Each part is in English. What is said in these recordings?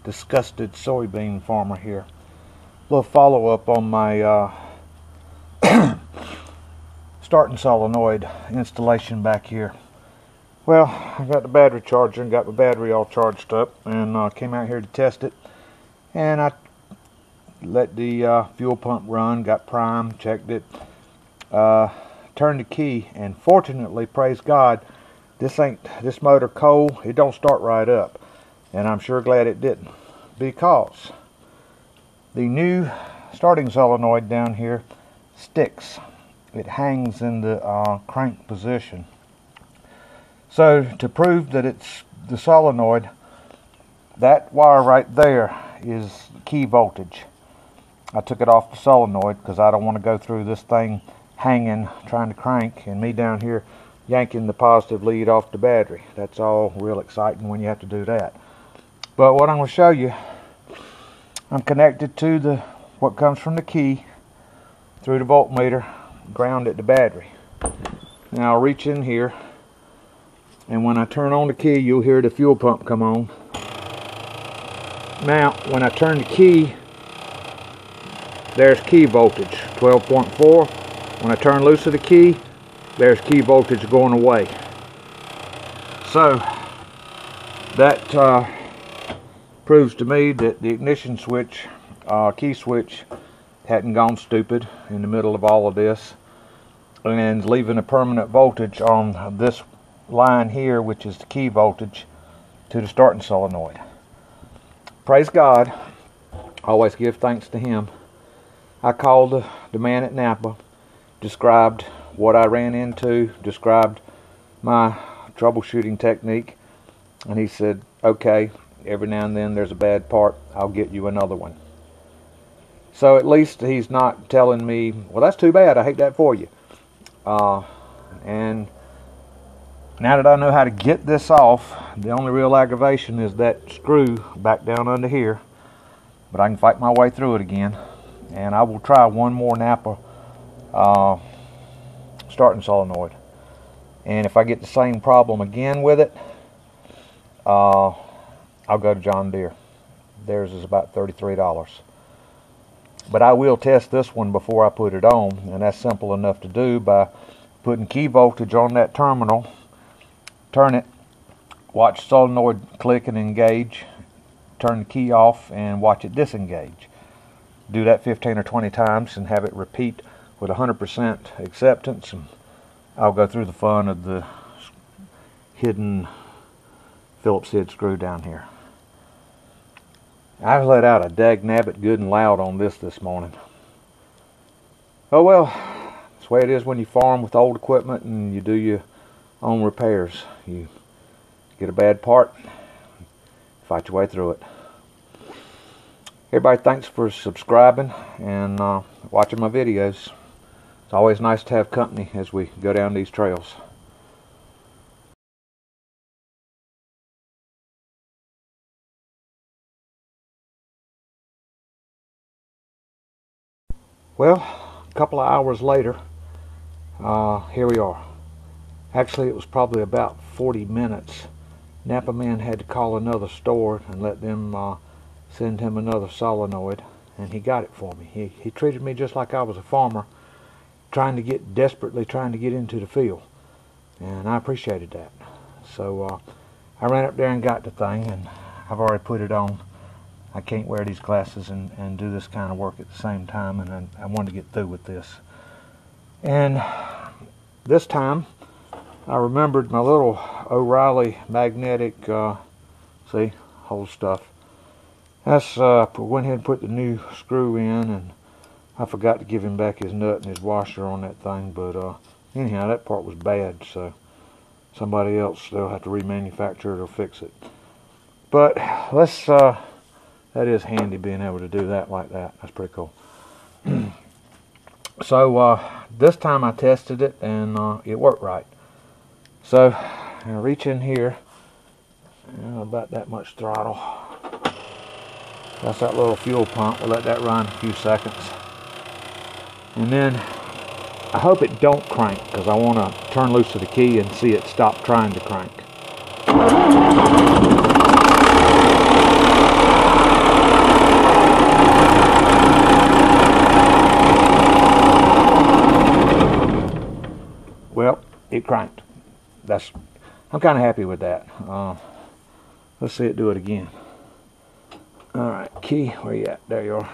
disgusted soybean farmer here. A little follow-up on my starting solenoid installation back here. Well, I got the battery charger and got my battery all charged up, and came out here to test it. And I let the fuel pump run, got primed, checked it, turned the key, and fortunately, praise God, this motor cold. It don't start right up, and I'm sure glad it didn't, because the new starting solenoid down here sticks. It hangs in the crank position. So to prove that it's the solenoid, that wire right there is key voltage. I took it off the solenoid because I don't want to go through this thing hanging trying to crank and me down here yanking the positive lead off the battery. That's all real exciting when you have to do that. But what I'm going to show you, I'm connected to what comes from the key through the voltmeter, grounded the battery. Now I'll reach in here, and when I turn on the key, you'll hear the fuel pump come on. Now, when I turn the key, there's key voltage, 12.4. When I turn loose of the key, there's key voltage going away. So, that proves to me that the ignition switch, key switch, hadn't gone stupid in the middle of all of this, and leaving a permanent voltage on this line here, which is the key voltage, to the starting solenoid. Praise God. Always give thanks to Him. I called the man at NAPA, described what I ran into, described my troubleshooting technique, and he said, okay, every now and then there's a bad part, I'll get you another one. So at least he's not telling me, well, that's too bad, I hate that for you. And now that I know how to get this off, the only real aggravation is that screw back down under here. But I can fight my way through it again. And I will try one more NAPA starting solenoid. And if I get the same problem again with it, I'll go to John Deere. Theirs is about $33. But I will test this one before I put it on. And that's simple enough to do by putting key voltage on that terminal. Turn it, watch solenoid click and engage, turn the key off and watch it disengage. Do that 15 or 20 times and have it repeat with 100% acceptance, and I'll go through the fun of the hidden Phillips head screw down here. I've let out a dag nabbit good and loud on this morning. Oh well, that's the way it is when you farm with old equipment and you do your own repairs. You get a bad part, fight your way through it. Everybody, thanks for subscribing and watching my videos. It's always nice to have company as we go down these trails. Well, a couple of hours later, here we are. Actually, it was probably about 40 minutes. NAPA man had to call another store and let them send him another solenoid, and he got it for me. He treated me just like I was a farmer desperately trying to get into the field, and I appreciated that. So I ran up there and got the thing, and I've already put it on. I can't wear these glasses and do this kind of work at the same time, and I wanted to get through with this. And this time I remembered my little O'Reilly magnetic, see, whole stuff. That's, went ahead and put the new screw in, and I forgot to give him back his nut and his washer on that thing, but anyhow, that part was bad, so somebody else, they'll have to remanufacture it or fix it. But let's, that is handy being able to do that like that. That's pretty cool. So this time I tested it, and it worked right. So I reach in here, about that much throttle. That's that little fuel pump. We'll let that run a few seconds. And then I hope it don't crank, because I want to turn loose of the key and see it stop trying to crank. I'm kind of happy with that. Let's see it do it again. All right, key, where you at? There you are.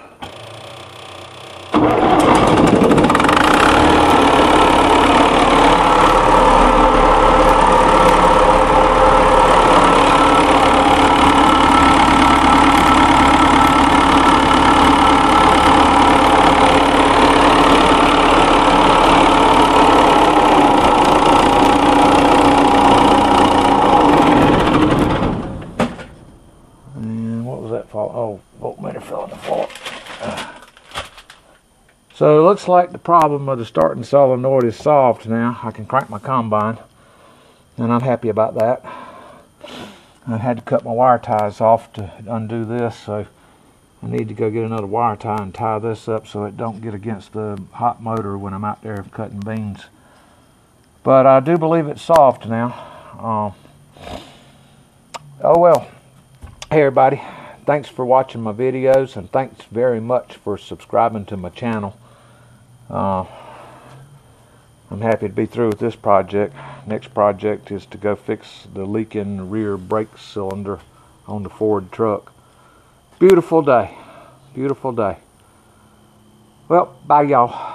Oh, voltmeter fell on the floor. So it looks like the problem of the starting solenoid is solved now. I can crank my combine, and I'm happy about that. I had to cut my wire ties off to undo this, so I need to go get another wire tie and tie this up so it don't get against the hot motor when I'm out there cutting beans. But I do believe it's solved now. Oh well. Hey everybody. Thanks for watching my videos, and thanks very much for subscribing to my channel. I'm happy to be through with this project. Next project is to go fix the leaking rear brake cylinder on the Ford truck. Beautiful day. Beautiful day. Well, bye y'all.